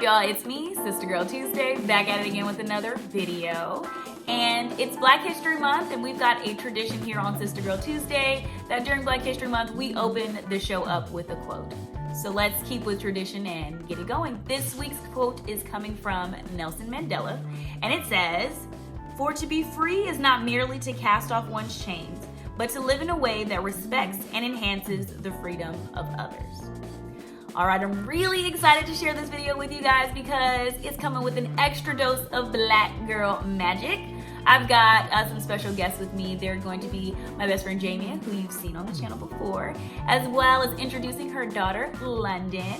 y'all? It's me, Sister Girl Tuesday, back at it again with another video. And it's Black History Month, and we've got a tradition here on Sister Girl Tuesday that during Black History Month, we open the show up with a quote. So let's keep with tradition and get it going. This week's quote is coming from Nelson Mandela, and it says, "For to be free is not merely to cast off one's chains, but to live in a way that respects and enhances the freedom of others." All right, I'm really excited to share this video with you guys because it's coming with an extra dose of Black girl magic. I've got some special guests with me. They're going to be my best friend Jamie, who you've seen on the channel before, as well as introducing her daughter, London.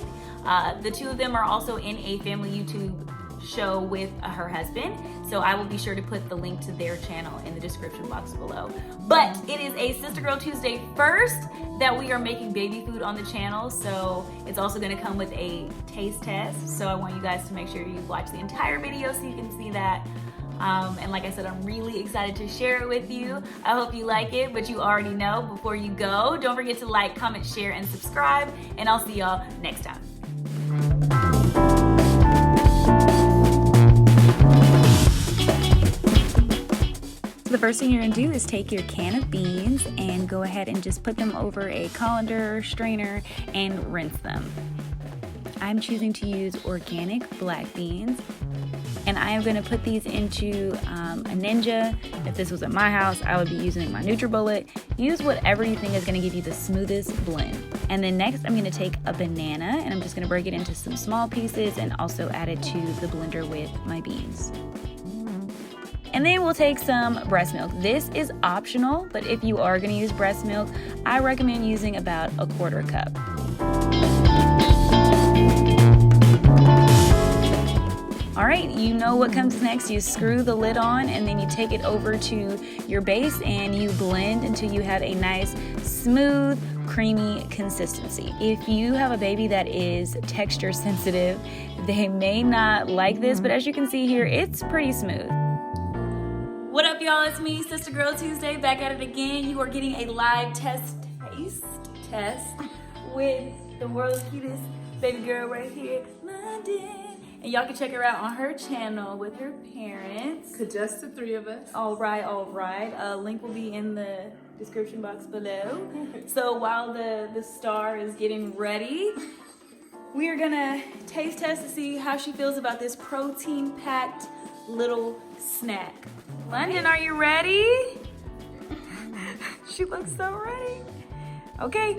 The two of them are also in a family YouTube show with her husband, so I will be sure to put the link to their channel in the description box below. But it is a Sister Girl Tuesday first that we are making baby food on the channel, so it's also going to come with a taste test, so I want you guys to make sure you watch the entire video so you can see that. And like I said, I'm really excited to share it with you. I hope you like it, but you already know. Before you go, don't forget to like, comment, share, and subscribe, and I'll see y'all next time. The first thing you're gonna do is take your can of beans and go ahead and just put them over a colander, strainer, and rinse them. I'm choosing to use organic black beans, and I am gonna put these into a Ninja. If this was at my house, I would be using my NutriBullet. Use whatever you think is gonna give you the smoothest blend. And then next, I'm gonna take a banana, and I'm just gonna break it into some small pieces and also add it to the blender with my beans. And then we'll take some breast milk. This is optional, but if you are gonna use breast milk, I recommend using about a quarter cup. All right, you know what comes next. You screw the lid on, and then you take it over to your base and you blend until you have a nice, smooth, creamy consistency. If you have a baby that is texture sensitive, they may not like this, but as you can see here, it's pretty smooth. What up, y'all? It's me, Sister Girl Tuesday, back at it again. You are getting a live taste test with the world's cutest baby girl right here, London. And y'all can check her out on her channel with her parents. Just the three of us. All right, all right. Link will be in the description box below. So while the star is getting ready, we are gonna taste test to see how she feels about this protein-packed little snack. London, are you ready? She looks so ready. Okay,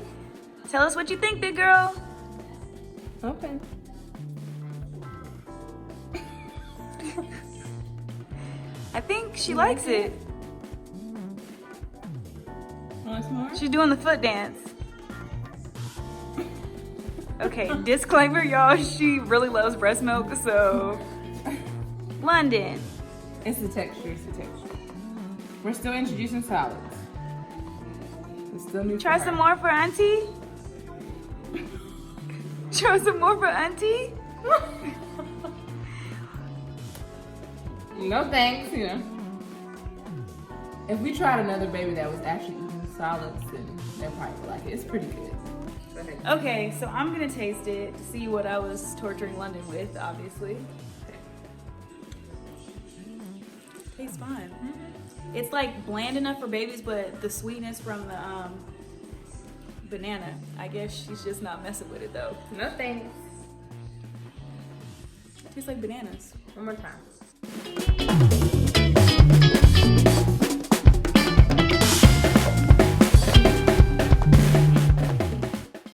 tell us what you think, big girl. Okay. I think she likes it. Want some more? She's doing the foot dance. Okay, disclaimer, y'all, she really loves breast milk, so. London. It's the texture, it's the texture. We're still introducing solids. It's still new. Try some more for auntie. Try some more for auntie. No thanks, you know. If we tried another baby that was actually eating solids, then they'd probably like it. It's pretty good. Okay, so I'm gonna taste it to see what I was torturing London with, obviously. Tastes fine. It's like bland enough for babies, but the sweetness from the banana, I guess she's just not messing with it though. No thanks. Tastes like bananas. One more time.